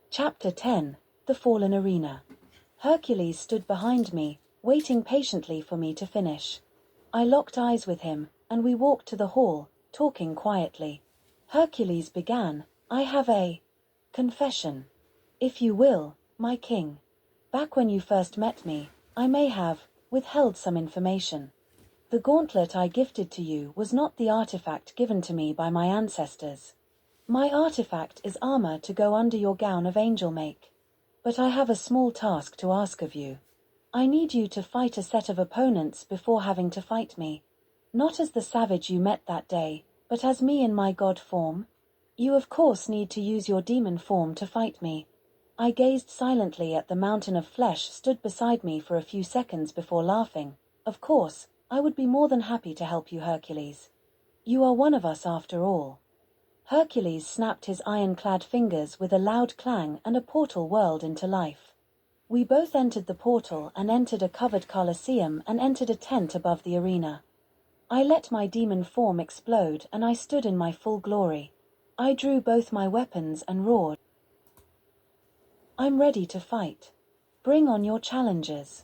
Chapter 10. The Fallen Arena. Hercules stood behind me, waiting patiently for me to finish. I locked eyes with him, and we walked to the hall, talking quietly. Hercules began, "I have a confession. If you will, my king. Back when you first met me, I may have withheld some information. The gauntlet I gifted to you was not the artifact given to me by my ancestors. My artifact is armor to go under your gown of angel make. But I have a small task to ask of you. I need you to fight a set of opponents before having to fight me. Not as the savage you met that day, but as me in my god form. You of course need to use your demon form to fight me." I gazed silently at the mountain of flesh stood beside me for a few seconds before laughing. "Of course, I would be more than happy to help you, Hercules. You are one of us after all." Hercules snapped his iron-clad fingers with a loud clang and a portal whirled into life. We both entered the portal and entered a covered Colosseum and entered a tent above the arena. I let my demon form explode and I stood in my full glory. I drew both my weapons and roared, "I'm ready to fight. Bring on your challengers."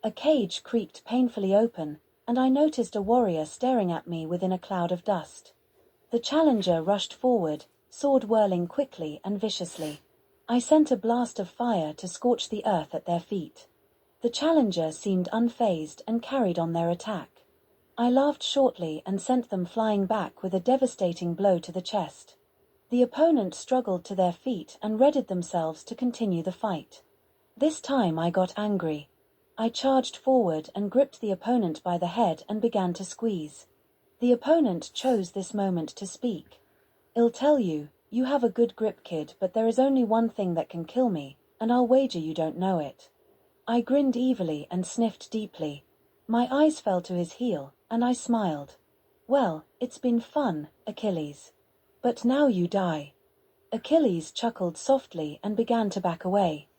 A cage creaked painfully open, and I noticed a warrior staring at me within a cloud of dust. The challenger rushed forward, sword whirling quickly and viciously. I sent a blast of fire to scorch the earth at their feet. The challenger seemed unfazed and carried on their attack. I laughed shortly and sent them flying back with a devastating blow to the chest. The opponent struggled to their feet and readied themselves to continue the fight. This time I got angry. I charged forward and gripped the opponent by the head and began to squeeze. The opponent chose this moment to speak. "I'll tell you, you have a good grip, kid, but there is only one thing that can kill me, and I'll wager you don't know it." I grinned evilly and sniffed deeply. My eyes fell to his heel, and I smiled. "Well, it's been fun, Achilles. But now you die." Achilles chuckled softly and began to back away.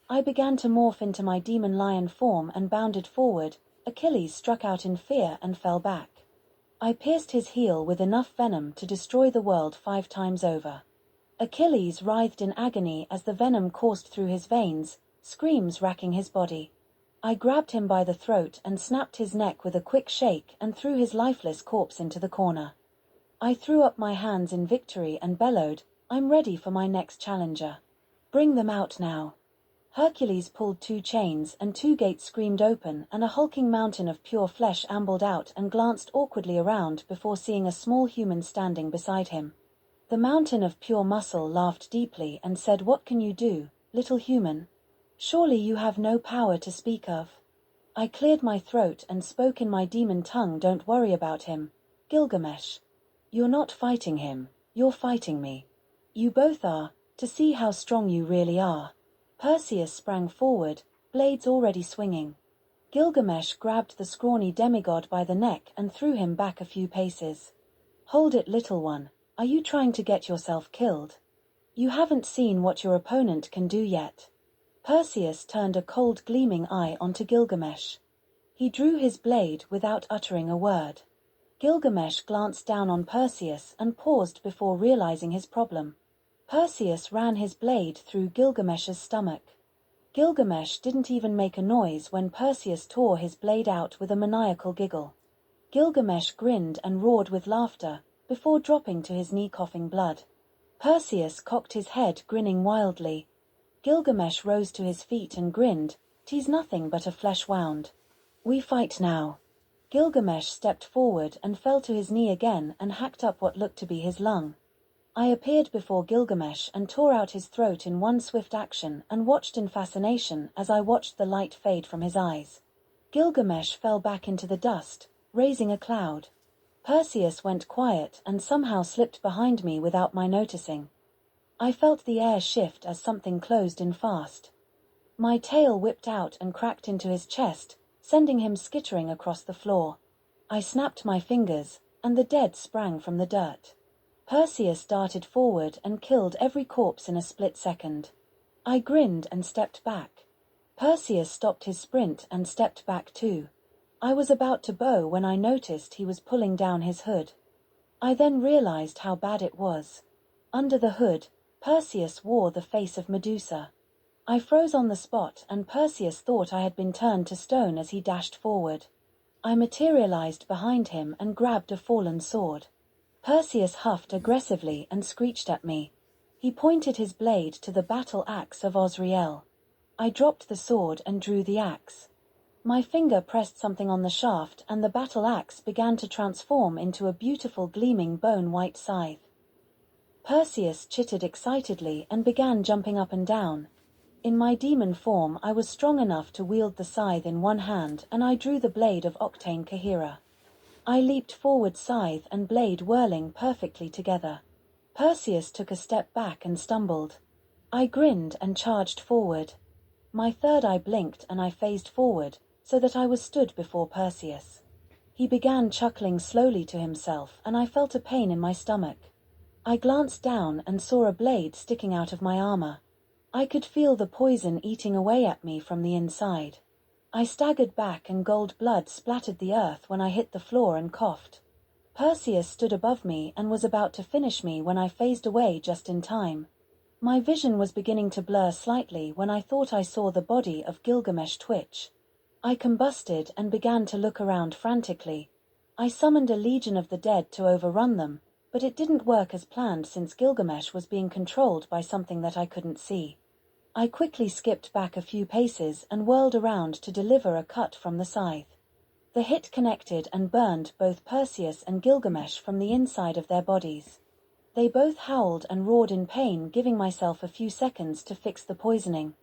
I began to morph into my demon lion form and bounded forward. Achilles struck out in fear and fell back. I pierced his heel with enough venom to destroy the world 5 times over. Achilles writhed in agony as the venom coursed through his veins, screams racking his body. I grabbed him by the throat and snapped his neck with a quick shake and threw his lifeless corpse into the corner. I threw up my hands in victory and bellowed, "I'm ready for my next challenger. Bring them out now." Hercules pulled 2 chains and 2 gates screamed open and a hulking mountain of pure flesh ambled out and glanced awkwardly around before seeing a small human standing beside him. The mountain of pure muscle laughed deeply and said, "What can you do, little human? Surely you have no power to speak of." I cleared my throat and spoke in my demon tongue, "Don't worry about him, Gilgamesh. You're not fighting him, you're fighting me. You both are, to see how strong you really are." Perseus sprang forward, blades already swinging. Gilgamesh grabbed the scrawny demigod by the neck and threw him back a few paces. "Hold it, little one. Are you trying to get yourself killed? You haven't seen what your opponent can do yet." Perseus turned a cold gleaming eye onto Gilgamesh. He drew his blade without uttering a word. Gilgamesh glanced down on Perseus and paused before realizing his problem. Perseus ran his blade through Gilgamesh's stomach. Gilgamesh didn't even make a noise when Perseus tore his blade out with a maniacal giggle. Gilgamesh grinned and roared with laughter, before dropping to his knee coughing blood. Perseus cocked his head, grinning wildly. Gilgamesh rose to his feet and grinned, "'Tis nothing but a flesh wound. We fight now." Gilgamesh stepped forward and fell to his knee again and hacked up what looked to be his lung. I appeared before Gilgamesh and tore out his throat in one swift action and watched in fascination as I watched the light fade from his eyes. Gilgamesh fell back into the dust, raising a cloud. Perseus went quiet and somehow slipped behind me without my noticing. I felt the air shift as something closed in fast. My tail whipped out and cracked into his chest, sending him skittering across the floor. I snapped my fingers, and the dead sprang from the dirt. Perseus darted forward and killed every corpse in a split second. I grinned and stepped back. Perseus stopped his sprint and stepped back too. I was about to bow when I noticed he was pulling down his hood. I then realized how bad it was. Under the hood, Perseus wore the face of Medusa. I froze on the spot, and Perseus thought I had been turned to stone as he dashed forward. I materialized behind him and grabbed a fallen sword. Perseus huffed aggressively and screeched at me. He pointed his blade to the battle axe of Osriel. I dropped the sword and drew the axe. My finger pressed something on the shaft, and the battle axe began to transform into a beautiful gleaming bone-white scythe. Perseus chittered excitedly and began jumping up and down. In my demon form, I was strong enough to wield the scythe in one hand, and I drew the blade of Octane Kahira. I leaped forward, scythe and blade whirling perfectly together. Perseus took a step back and stumbled. I grinned and charged forward. My third eye blinked and I phased forward, so that I was stood before Perseus. He began chuckling slowly to himself, and I felt a pain in my stomach. I glanced down and saw a blade sticking out of my armor. I could feel the poison eating away at me from the inside. I staggered back and gold blood splattered the earth when I hit the floor and coughed. Perseus stood above me and was about to finish me when I phased away just in time. My vision was beginning to blur slightly when I thought I saw the body of Gilgamesh twitch. I combusted and began to look around frantically. I summoned a legion of the dead to overrun them, but it didn't work as planned since Gilgamesh was being controlled by something that I couldn't see. I quickly skipped back a few paces and whirled around to deliver a cut from the scythe. The hit connected and burned both Perseus and Gilgamesh from the inside of their bodies. They both howled and roared in pain, giving myself a few seconds to fix the poisoning.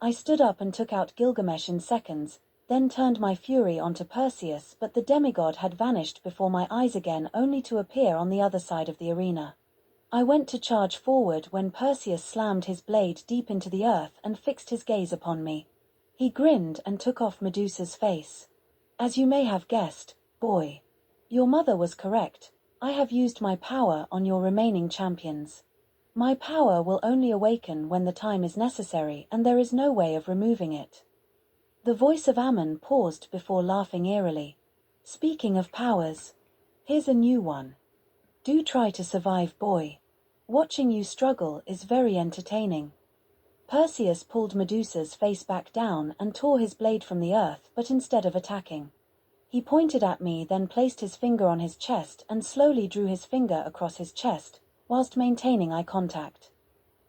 I stood up and took out Gilgamesh in seconds, then turned my fury onto Perseus, but the demigod had vanished before my eyes again, only to appear on the other side of the arena. I went to charge forward when Perseus slammed his blade deep into the earth and fixed his gaze upon me. He grinned and took off Medusa's face. As you may have guessed, boy, your mother was correct. I have used my power on your remaining champions. My power will only awaken when the time is necessary, and there is no way of removing it. The voice of Ammon paused before laughing eerily. Speaking of powers, here's a new one. Do try to survive, boy. Watching you struggle is very entertaining. Perseus pulled Medusa's face back down and tore his blade from the earth, but instead of attacking, he pointed at me, then placed his finger on his chest and slowly drew his finger across his chest, whilst maintaining eye contact.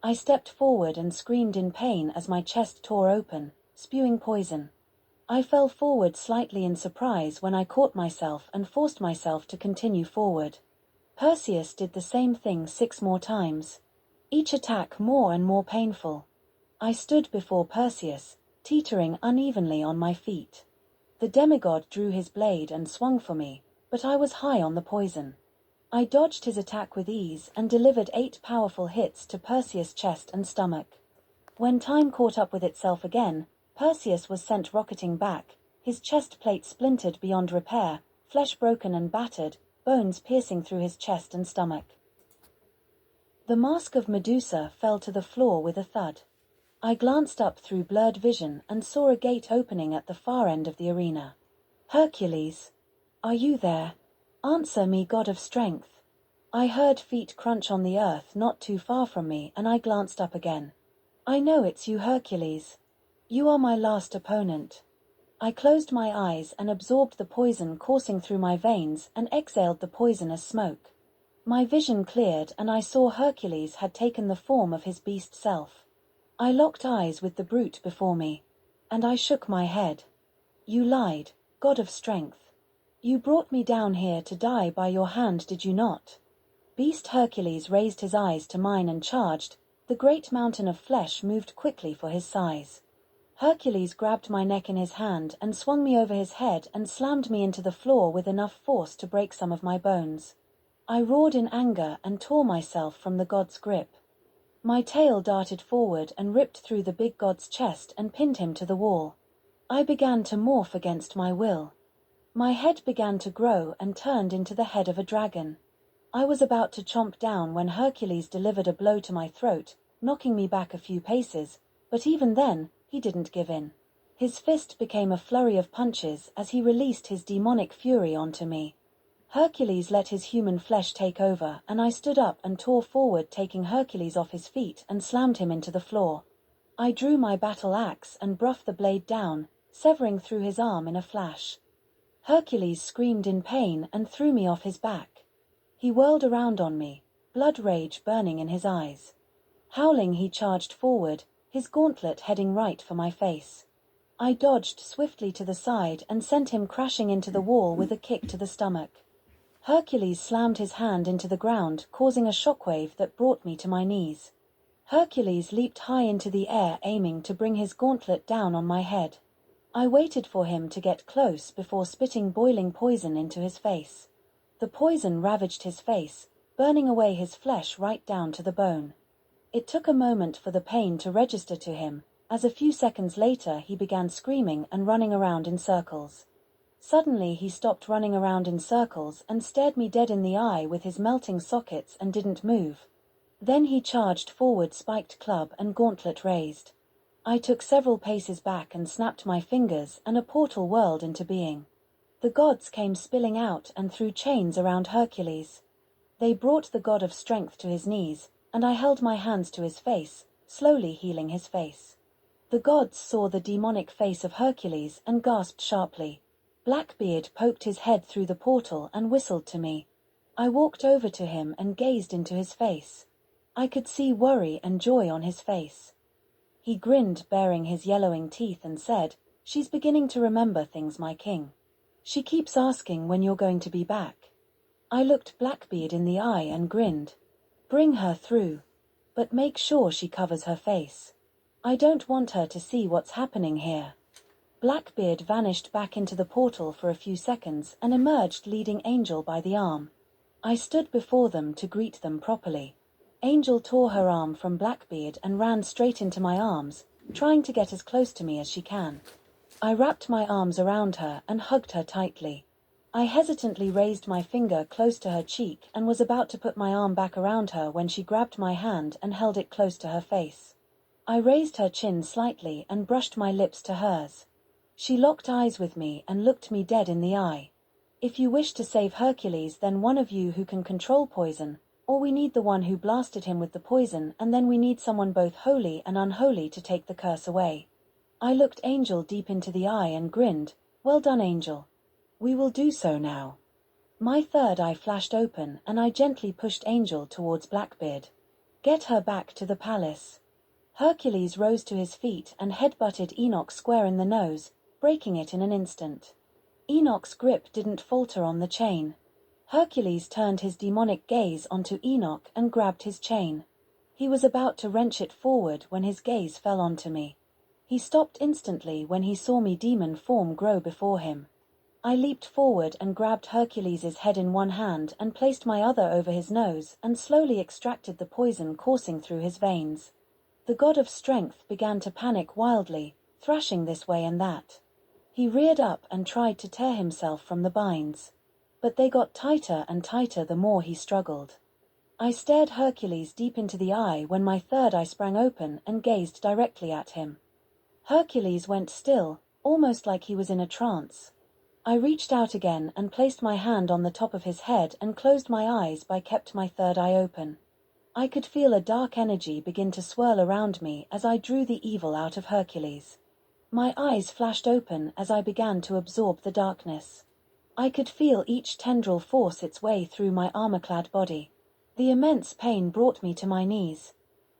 I stepped forward and screamed in pain as my chest tore open, spewing poison. I fell forward slightly in surprise when I caught myself and forced myself to continue forward. Perseus did the same thing 6 more times, each attack more and more painful. I stood before Perseus, teetering unevenly on my feet. The demigod drew his blade and swung for me, but I was high on the poison. I dodged his attack with ease and delivered 8 powerful hits to Perseus' chest and stomach. When time caught up with itself again, Perseus was sent rocketing back, his chest plate splintered beyond repair, flesh broken and battered, bones piercing through his chest and stomach. The mask of Medusa fell to the floor with a thud. I glanced up through blurred vision and saw a gate opening at the far end of the arena. Hercules, are you there? Answer me, god of strength. I heard feet crunch on the earth not too far from me, and I glanced up again. I know it's you, Hercules. You are my last opponent. I closed my eyes and absorbed the poison coursing through my veins and exhaled the poison as smoke. My vision cleared and I saw Hercules had taken the form of his beast self. I locked eyes with the brute before me, and I shook my head. You lied, god of strength. You brought me down here to die by your hand, did you not? Beast Hercules raised his eyes to mine and charged. The great mountain of flesh moved quickly for his size. Hercules grabbed my neck in his hand and swung me over his head and slammed me into the floor with enough force to break some of my bones. I roared in anger and tore myself from the god's grip. My tail darted forward and ripped through the big god's chest and pinned him to the wall. I began to morph against my will. My head began to grow and turned into the head of a dragon. I was about to chomp down when Hercules delivered a blow to my throat, knocking me back a few paces, but even then, he didn't give in. His fist became a flurry of punches as he released his demonic fury onto me. Hercules let his human flesh take over, and I stood up and tore forward, taking Hercules off his feet and slammed him into the floor. I drew my battle axe and brought the blade down, severing through his arm in a flash. Hercules screamed in pain and threw me off his back. He whirled around on me, blood rage burning in his eyes. Howling, he charged forward, his gauntlet heading right for my face. I dodged swiftly to the side and sent him crashing into the wall with a kick to the stomach. Hercules slammed his hand into the ground, causing a shockwave that brought me to my knees. Hercules leaped high into the air, aiming to bring his gauntlet down on my head. I waited for him to get close before spitting boiling poison into his face. The poison ravaged his face, burning away his flesh right down to the bone. It took a moment for the pain to register to him, as a few seconds later he began screaming and running around in circles. Suddenly he stopped running around in circles and stared me dead in the eye with his melting sockets and didn't move. Then he charged forward, spiked club and gauntlet raised. I took several paces back and snapped my fingers, and a portal whirled into being. The gods came spilling out and threw chains around Hercules. They brought the god of strength to his knees, and I held my hands to his face, slowly healing his face. The gods saw the demonic face of Hercules and gasped sharply. Blackbeard poked his head through the portal and whistled to me. I walked over to him and gazed into his face. I could see worry and joy on his face. He grinned, baring his yellowing teeth, and said, "She's beginning to remember things, my king. She keeps asking when you're going to be back." I looked Blackbeard in the eye and grinned. "Bring her through. But make sure she covers her face. I don't want her to see what's happening here." Blackbeard vanished back into the portal for a few seconds and emerged leading Angel by the arm. I stood before them to greet them properly. Angel tore her arm from Blackbeard and ran straight into my arms, trying to get as close to me as she can. I wrapped my arms around her and hugged her tightly. I hesitantly raised my finger close to her cheek and was about to put my arm back around her when she grabbed my hand and held it close to her face. I raised her chin slightly and brushed my lips to hers. She locked eyes with me and looked me dead in the eye. "If you wish to save Hercules, then one of you who can control poison, or we need the one who blasted him with the poison, and then we need someone both holy and unholy to take the curse away." I looked Angel deep into the eye and grinned. "Well done, Angel. We will do so now." My third eye flashed open and I gently pushed Angel towards Blackbeard. "Get her back to the palace." Hercules rose to his feet and headbutted Enoch square in the nose, breaking it in an instant. Enoch's grip didn't falter on the chain. Hercules turned his demonic gaze onto Enoch and grabbed his chain. He was about to wrench it forward when his gaze fell onto me. He stopped instantly when he saw me demon form grow before him. I leaped forward and grabbed Hercules' head in one hand and placed my other over his nose and slowly extracted the poison coursing through his veins. The god of strength began to panic wildly, thrashing this way and that. He reared up and tried to tear himself from the binds. But they got tighter and tighter the more he struggled. I stared Hercules deep into the eye when my third eye sprang open and gazed directly at him. Hercules went still, almost like he was in a trance. I reached out again and placed my hand on the top of his head and closed my eyes but kept my third eye open. I could feel a dark energy begin to swirl around me as I drew the evil out of Hercules. My eyes flashed open as I began to absorb the darkness. I could feel each tendril force its way through my armor-clad body. The immense pain brought me to my knees.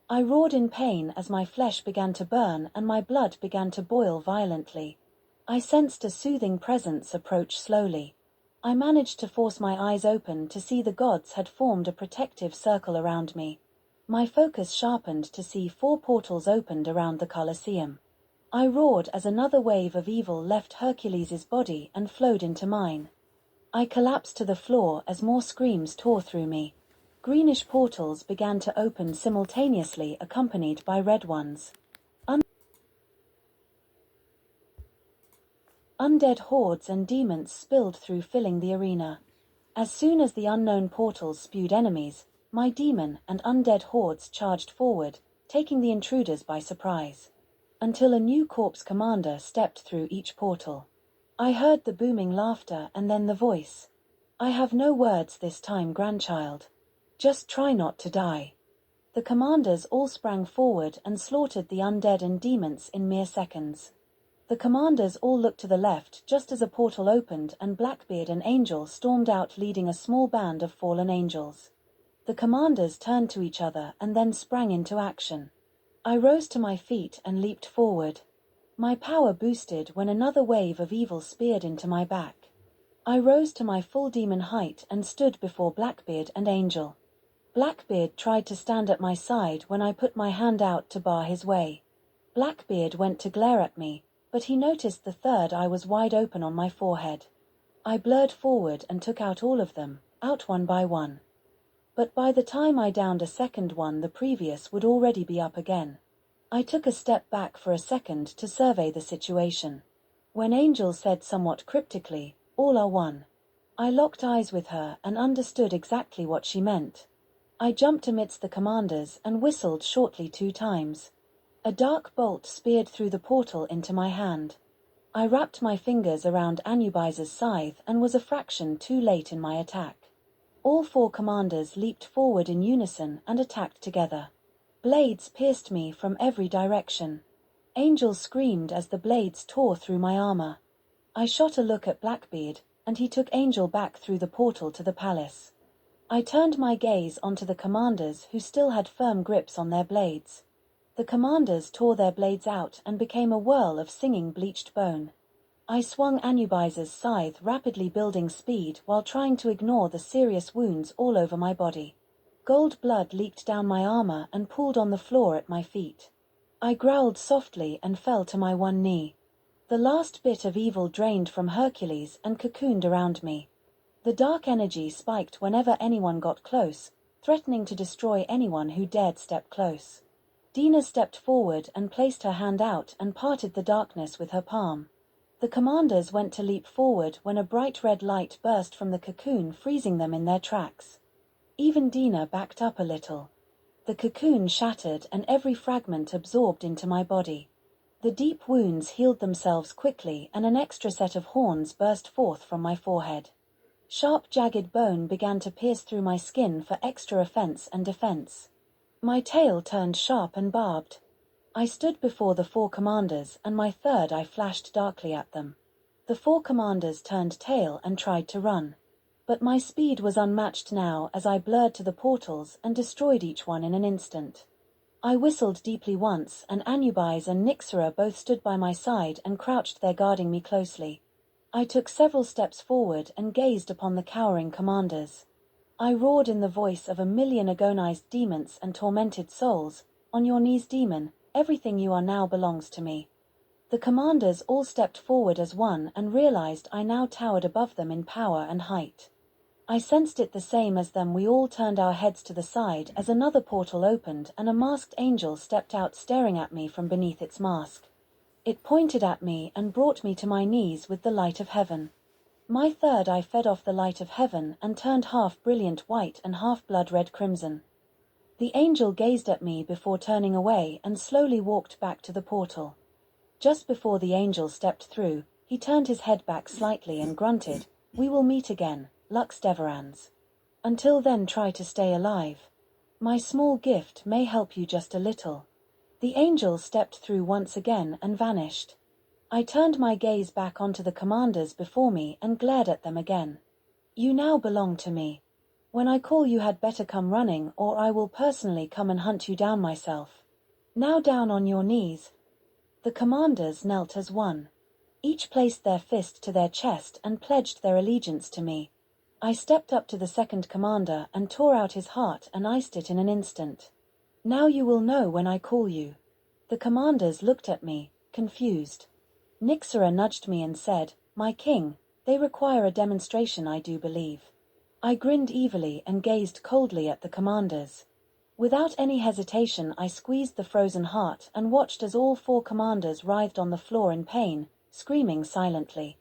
I roared in pain as my flesh began to burn and my blood began to boil violently. I sensed a soothing presence approach slowly. I managed to force my eyes open to see the gods had formed a protective circle around me. My focus sharpened to see 4 portals opened around the Colosseum. I roared as another wave of evil left Hercules' body and flowed into mine. I collapsed to the floor as more screams tore through me. Greenish portals began to open simultaneously, accompanied by red ones. Undead hordes and demons spilled through, filling the arena. As soon as the unknown portals spewed enemies, my demon and undead hordes charged forward, taking the intruders by surprise. Until a new corpse commander stepped through each portal. I heard the booming laughter and then the voice. I have no words this time, grandchild. Just try not to die. The commanders all sprang forward and slaughtered the undead and demons in mere seconds. The commanders all looked to the left just as a portal opened and Blackbeard and Angel stormed out leading a small band of fallen angels. The commanders turned to each other and then sprang into action. I rose to my feet and leaped forward. My power boosted when another wave of evil speared into my back. I rose to my full demon height and stood before Blackbeard and Angel. Blackbeard tried to stand at my side when I put my hand out to bar his way. Blackbeard went to glare at me, but he noticed the third eye was wide open on my forehead. I blurred forward and took out all of them, out one by one. But by the time I downed a second one, the previous would already be up again. I took a step back for a second to survey the situation. When Angel said somewhat cryptically, "All are one," I locked eyes with her and understood exactly what she meant. I jumped amidst the commanders and whistled shortly 2 times. A dark bolt speared through the portal into my hand. I wrapped my fingers around Anubis's scythe and was a fraction too late in my attack. All 4 commanders leaped forward in unison and attacked together. Blades pierced me from every direction. Angel screamed as the blades tore through my armor. I shot a look at Blackbeard, and he took Angel back through the portal to the palace. I turned my gaze onto the commanders who still had firm grips on their blades. The commanders tore their blades out and became a whirl of singing bleached bone. I swung Anubis's scythe, rapidly building speed while trying to ignore the serious wounds all over my body. Gold blood leaked down my armor and pooled on the floor at my feet. I growled softly and fell to my one knee. The last bit of evil drained from Hercules and cocooned around me. The dark energy spiked whenever anyone got close, threatening to destroy anyone who dared step close. Dina stepped forward and placed her hand out and parted the darkness with her palm. The commanders went to leap forward when a bright red light burst from the cocoon, freezing them in their tracks. Even Dina backed up a little. The cocoon shattered and every fragment absorbed into my body. The deep wounds healed themselves quickly and an extra set of horns burst forth from my forehead. Sharp, jagged bone began to pierce through my skin for extra offense and defense. My tail turned sharp and barbed. I stood before the 4 commanders and my third eye flashed darkly at them. The 4 commanders turned tail and tried to run. But my speed was unmatched now as I blurred to the portals and destroyed each one in an instant. I whistled deeply once and Anubis and Nyxera both stood by my side and crouched there guarding me closely. I took several steps forward and gazed upon the cowering commanders. I roared in the voice of a million agonized demons and tormented souls, "On your knees, demon, everything you are now belongs to me." The commanders all stepped forward as one and realized I now towered above them in power and height. I sensed it the same as them. We all turned our heads to the side as another portal opened and a masked angel stepped out, staring at me from beneath its mask. It pointed at me and brought me to my knees with the light of heaven. My third eye fed off the light of heaven and turned half brilliant white and half blood red crimson. The angel gazed at me before turning away and slowly walked back to the portal. Just before the angel stepped through, he turned his head back slightly and grunted, "We will meet again, Lux Deverans. Until then, try to stay alive. My small gift may help you just a little." The angel stepped through once again and vanished. I turned my gaze back onto the commanders before me and glared at them again. "You now belong to me. When I call, you had better come running, or I will personally come and hunt you down myself. Now down on your knees." The commanders knelt as one. Each placed their fist to their chest and pledged their allegiance to me. I stepped up to the second commander and tore out his heart and iced it in an instant. "Now you will know when I call you." The commanders looked at me, confused. Nyxera nudged me and said, "My king, they require a demonstration, I do believe." I grinned evilly and gazed coldly at the commanders. Without any hesitation, I squeezed the frozen heart and watched as all 4 commanders writhed on the floor in pain, screaming silently.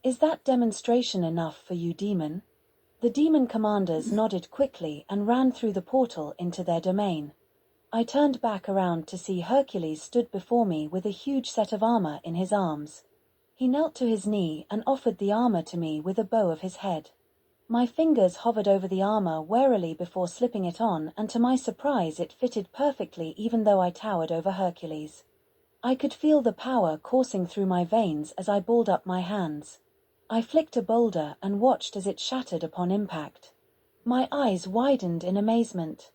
"Is that demonstration enough for you, demon?" The demon commanders nodded quickly and ran through the portal into their domain. I turned back around to see Hercules stood before me with a huge set of armor in his arms. He knelt to his knee and offered the armor to me with a bow of his head. My fingers hovered over the armor warily before slipping it on, and to my surprise it fitted perfectly even though I towered over Hercules. I could feel the power coursing through my veins as I balled up my hands. I flicked a boulder and watched as it shattered upon impact. My eyes widened in amazement.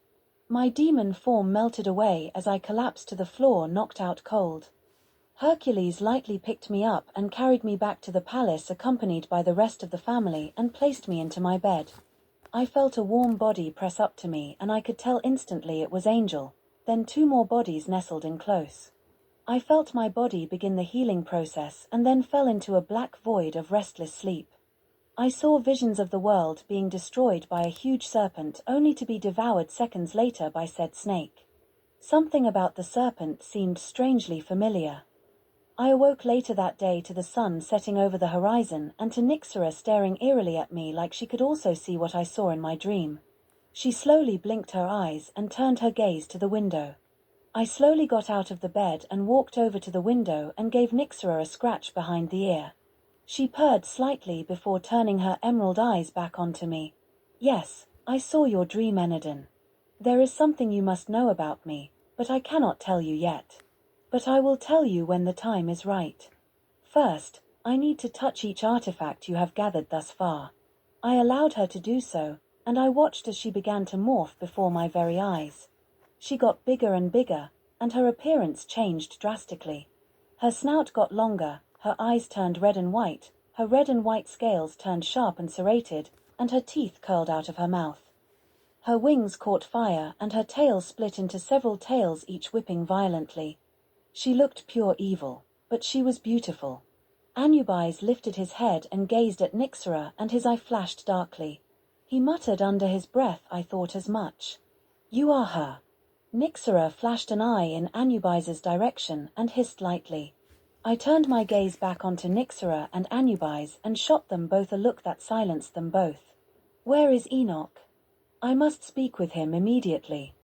My demon form melted away as I collapsed to the floor, knocked out cold. Hercules lightly picked me up and carried me back to the palace accompanied by the rest of the family and placed me into my bed. I felt a warm body press up to me and I could tell instantly it was Angel, then two more bodies nestled in close. I felt my body begin the healing process and then fell into a black void of restless sleep. I saw visions of the world being destroyed by a huge serpent only to be devoured seconds later by said snake. Something about the serpent seemed strangely familiar. I awoke later that day to the sun setting over the horizon and to Nyxera staring eerily at me like she could also see what I saw in my dream. She slowly blinked her eyes and turned her gaze to the window. I slowly got out of the bed and walked over to the window and gave Nyxera a scratch behind the ear. She purred slightly before turning her emerald eyes back onto me. Yes, I saw your dream, Enadin. There is something you must know about me, but I cannot tell you yet. But I will tell you when the time is right. First, I need to touch each artifact you have gathered thus far. I allowed her to do so, and I watched as she began to morph before my very eyes. She got bigger and bigger, and her appearance changed drastically. Her snout got longer, her eyes turned red and white, her red and white scales turned sharp and serrated, and her teeth curled out of her mouth. Her wings caught fire, and her tail split into several tails, each whipping violently. She looked pure evil, but she was beautiful. Anubis lifted his head and gazed at Nyxera, and his eye flashed darkly. He muttered under his breath, "I thought as much." "You are her." Nyxera flashed an eye in Anubis's direction and hissed lightly. I turned my gaze back onto Nyxera and Anubis and shot them both a look that silenced them both. "Where is Enoch? I must speak with him immediately."